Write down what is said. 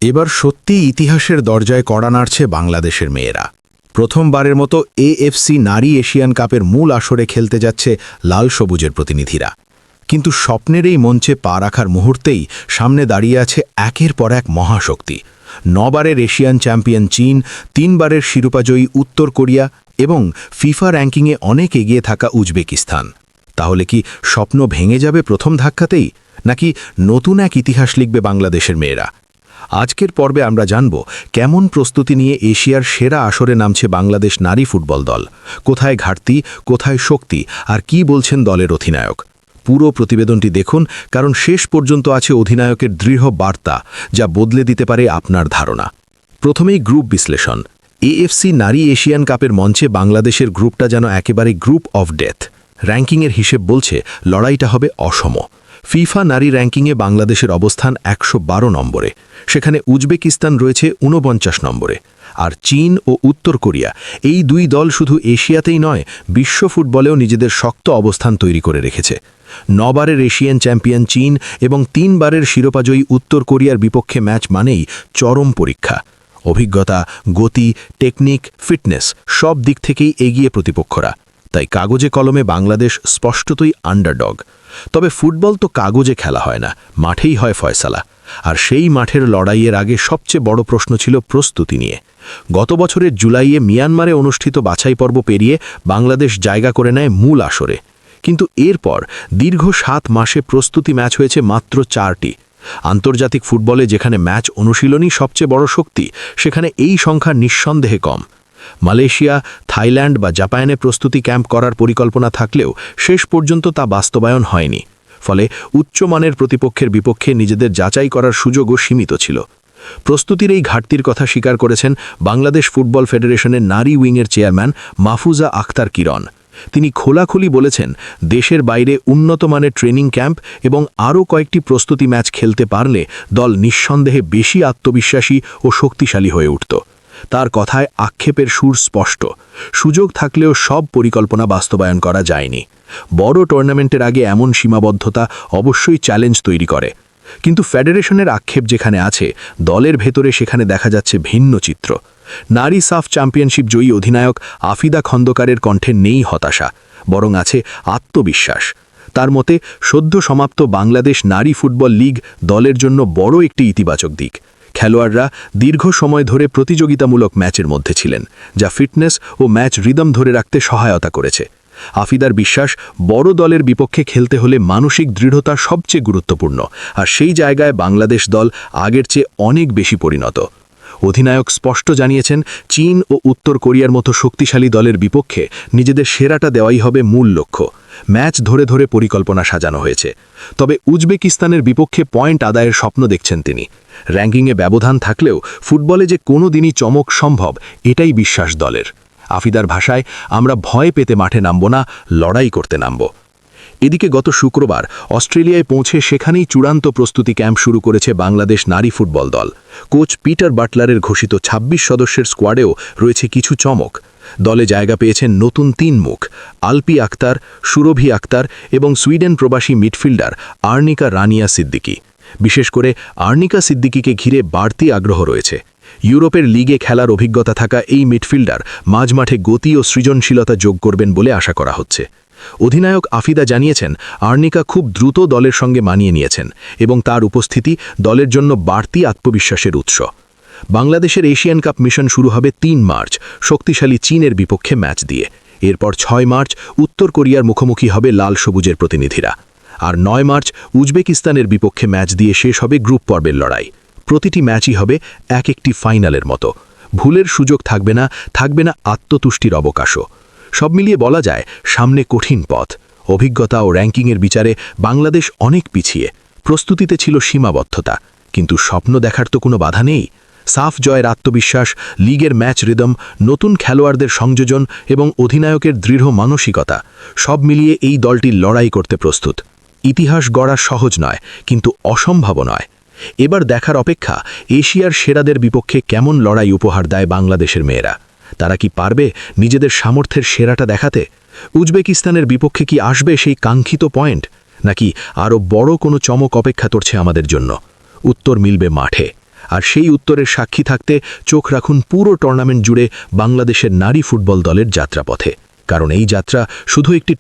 এবার সত্যি ইতিহাসের দরজায় কড়া নাড়ছে বাংলাদেশের মেয়েরা। প্রথমবারের মতো এএফসি নারী এশিয়ান কাপের মূল আসরে খেলতে যাচ্ছে লাল সবুজের প্রতিনিধিরা। কিন্তু স্বপ্নের এই মঞ্চে পা রাখার মুহূর্তেই সামনে দাঁড়িয়ে আছে একের পর এক মহাশক্তি। 9 বারের এশিয়ান চ্যাম্পিয়ন চীন, 3 বারের শিরোপাজয়ী উত্তর কোরিয়া এবং ফিফা র্যাঙ্কিংয়ে অনেক এগিয়ে থাকা উজবেকিস্তান। তাহলে কি স্বপ্ন ভেঙে যাবে প্রথম ধাক্কাতেই, নাকি নতুন এক ইতিহাস লিখবে বাংলাদেশের মেয়েরা? আজকের পর্বে আমরা জানব কেমন প্রস্তুতি নিয়ে এশিয়ার সেরা আসরে নামছে বাংলাদেশ নারী ফুটবল দল, কোথায় ঘাটতি, কোথায় শক্তি, আর কি বলছেন দলের অধিনায়ক। পুরো প্রতিবেদনটি দেখুন, কারণ শেষ পর্যন্ত আছে অধিনায়কের দৃঢ় বার্তা, যা বদলে দিতে পারে আপনার ধারণা। প্রথমেই গ্রুপ বিশ্লেষণ। এএফসি নারী এশিয়ান কাপের মঞ্চে বাংলাদেশের গ্রুপটা যেন একেবারে গ্রুপ অফ ডেথ। র্যাঙ্কিংয়ের হিসেব বলছে লড়াইটা হবে অসম। ফিফা নারী র্যাঙ্কিংয়ে বাংলাদেশের অবস্থান 112 নম্বরে, সেখানে উজবেকিস্তান রয়েছে 49 নম্বরে। আর চীন ও উত্তর কোরিয়া, এই দুই দল শুধু এশিয়াতেই নয়, বিশ্ব ফুটবলেও নিজেদের শক্ত অবস্থান তৈরি করে রেখেছে। 9 বারের এশিয়ান চ্যাম্পিয়ন চীন এবং 3 বারের শিরোপাজয়ী উত্তর কোরিয়ার বিপক্ষে ম্যাচ মানেই চরম পরীক্ষা। অভিজ্ঞতা, গতি, টেকনিক, ফিটনেস সব দিক থেকেই এগিয়ে প্রতিপক্ষরা। তাই কাগজে কলমে বাংলাদেশ স্পষ্টতই আন্ডারডগ। তবে ফুটবল তো কাগজে খেলা হয় না, মাঠেই হয় ফয়সালা। আর সেই মাঠের লড়াইয়ের আগে সবচেয়ে বড় প্রশ্ন ছিল প্রস্তুতি নিয়ে। গত বছরের জুলাইয়ে মিয়ানমারে অনুষ্ঠিত বাছাই পর্ব পেরিয়ে বাংলাদেশ জায়গা করে নেয় মূল আসরে। কিন্তু এরপর দীর্ঘ 7 মাসে প্রস্তুতি ম্যাচ হয়েছে মাত্র 4টি। আন্তর্জাতিক ফুটবলে যেখানে ম্যাচ অনুশীলনই সবচেয়ে বড় শক্তি, সেখানে এই সংখ্যা নিঃসন্দেহে কম। মালয়েশিয়া, থাইল্যান্ড বা জাপানে প্রস্তুতি ক্যাম্প করার পরিকল্পনা থাকলেও শেষ পর্যন্ত তা বাস্তবায়ন হয়নি। ফলে উচ্চমানের প্রতিপক্ষের বিপক্ষে নিজেদের যাচাই করার সুযোগও সীমিত ছিল। প্রস্তুতির এই ঘাটতির কথা স্বীকার করেছেন বাংলাদেশ ফুটবল ফেডারেশনের নারী উইংয়ের চেয়ারম্যান মাহফুজা আখতার কিরণ। তিনি খোলাখুলি বলেছেন, দেশের বাইরে উন্নত মানের ট্রেনিং ক্যাম্প এবং আরও কয়েকটি প্রস্তুতি ম্যাচ খেলতে পারলে দল নিঃসন্দেহে বেশি আত্মবিশ্বাসী ও শক্তিশালী হয়ে উঠত। তার কথায় আক্ষেপের সুর স্পষ্ট। সুযোগ থাকলেও সব পরিকল্পনা বাস্তবায়ন করা যায়নি। বড় টুর্নামেন্টের আগে এমন সীমাবদ্ধতা অবশ্যই চ্যালেঞ্জ তৈরি করে। কিন্তু ফেডারেশনের আক্ষেপ যেখানে আছে, দলের ভেতরে সেখানে দেখা যাচ্ছে ভিন্ন চিত্র। নারী সাফ চ্যাম্পিয়নশিপ জয়ী অধিনায়ক আফিদা খন্দকারের কণ্ঠে নেই হতাশা, বরং আছে আত্মবিশ্বাস। তার মতে, সদ্য সমাপ্ত বাংলাদেশ নারী ফুটবল লীগ দলের জন্য বড় একটি ইতিবাচক দিক। খেলোয়াড়রা দীর্ঘ সময় ধরে প্রতিযোগিতামূলক ম্যাচের মধ্যে ছিলেন, যা ফিটনেস ও ম্যাচ রিদম ধরে রাখতে সহায়তা করেছে। আফিদার বিশ্বাস, বড় দলের বিপক্ষে খেলতে হলে মানসিক দৃঢ়তা সবচেয়ে গুরুত্বপূর্ণ, আর সেই জায়গায় বাংলাদেশ দল আগের চেয়ে অনেক বেশি পরিণত। অধিনায়ক স্পষ্ট জানিয়েছেন, চীন ও উত্তর কোরিয়ার মতো শক্তিশালী দলের বিপক্ষে নিজেদের সেরাটা দেওয়াই হবে মূল লক্ষ্য। ম্যাচ ধরে ধরে পরিকল্পনা সাজানো হয়েছে। তবে উজবেকিস্তানের বিপক্ষে পয়েন্ট আদায়ের স্বপ্ন দেখছেন তিনি। র্যাঙ্কিংয়ে ব্যবধান থাকলেও ফুটবলে যে কোনো দিনই চমক সম্ভব, এটাই বিশ্বাস দলের। আফিদার ভাষায়, আমরা ভয় পেতে মাঠে নামব না, লড়াই করতে নামব। এদিকে গত শুক্রবার অস্ট্রেলিয়ায় পৌঁছে সেখানেই চূড়ান্ত প্রস্তুতি ক্যাম্প শুরু করেছে বাংলাদেশ নারী ফুটবল দল। কোচ পিটার বাটলারের ঘোষিত 26 সদস্যের স্কোয়াডেও রয়েছে কিছু চমক। দলে জায়গা পেয়েছেন নতুন 3 মুখ: আলপি আক্তার, সুরভি আক্তার এবং সুইডেন প্রবাসী মিডফিল্ডার আর্নিকা রানিয়া সিদ্দিকি। বিশেষ করে আর্নিকা সিদ্দিকিকে ঘিরে বাড়তি আগ্রহ রয়েছে। ইউরোপের লিগে খেলার অভিজ্ঞতা থাকা এই মিডফিল্ডার মাঝমাঠে গতি ও সৃজনশীলতা যোগ করবেন বলে আশা করা হচ্ছে। অধিনায়ক আফিদা জানিয়েছেন, আর্নিকা খুব দ্রুত দলের সঙ্গে মানিয়ে নিয়েছেন এবং তার উপস্থিতি দলের জন্য বাড়তি আত্মবিশ্বাসের উৎস। বাংলাদেশের এশিয়ান কাপ মিশন শুরু হবে 3 মার্চ শক্তিশালী চীনের বিপক্ষে ম্যাচ দিয়ে। এরপর 6 মার্চ উত্তর কোরিয়ার মুখোমুখি হবে লাল সবুজের প্রতিনিধিরা। আর 9 মার্চ উজবেকিস্তানের বিপক্ষে ম্যাচ দিয়ে শেষ হবে গ্রুপ পর্বের লড়াই। প্রতিটি ম্যাচই হবে এক একটি ফাইনালের মতো। ভুলের সুযোগ থাকবে না আত্মতুষ্টির অবকাশও। সব মিলিয়ে বলা যায়, সামনে কঠিন পথ। অভিজ্ঞতা ও র্যাঙ্কিংয়ের বিচারে বাংলাদেশ অনেক পিছিয়ে। প্রস্তুতিতে ছিল সীমাবদ্ধতা, কিন্তু স্বপ্ন দেখার তো কোনো বাধা নেই। সাফ জয়ের আত্মবিশ্বাস, লিগের ম্যাচ রিদম, নতুন খেলোয়াড়দের সংযোজন এবং অধিনায়কের দৃঢ় মানসিকতা, সব মিলিয়ে এই দলটি লড়াই করতে প্রস্তুত। ইতিহাস গড়া সহজ নয়, কিন্তু অসম্ভব নয়। এবার দেখার অপেক্ষা, এশিয়ার সেরাদের বিপক্ষে কেমন লড়াই উপহার দেয় বাংলাদেশের মেয়েরা। তারা কি পারবে নিজেদের সামর্থ্যের সেরাটা দেখাতে? উজবেকিস্তানের বিপক্ষে কি আসবে সেই কাঙ্ক্ষিত পয়েন্ট, নাকি আরও বড় কোনো চমক অপেক্ষা করছে আমাদের জন্য? উত্তর মিলবে মাঠে। আর সেই উত্তরের সাক্ষী থাকতে চোখ রাখুন পুরো টুর্নামেন্ট জুড়ে বাংলাদেশের নারী ফুটবল দলের যাত্রাপথে, কারণ এই যাত্রা শুধু একটি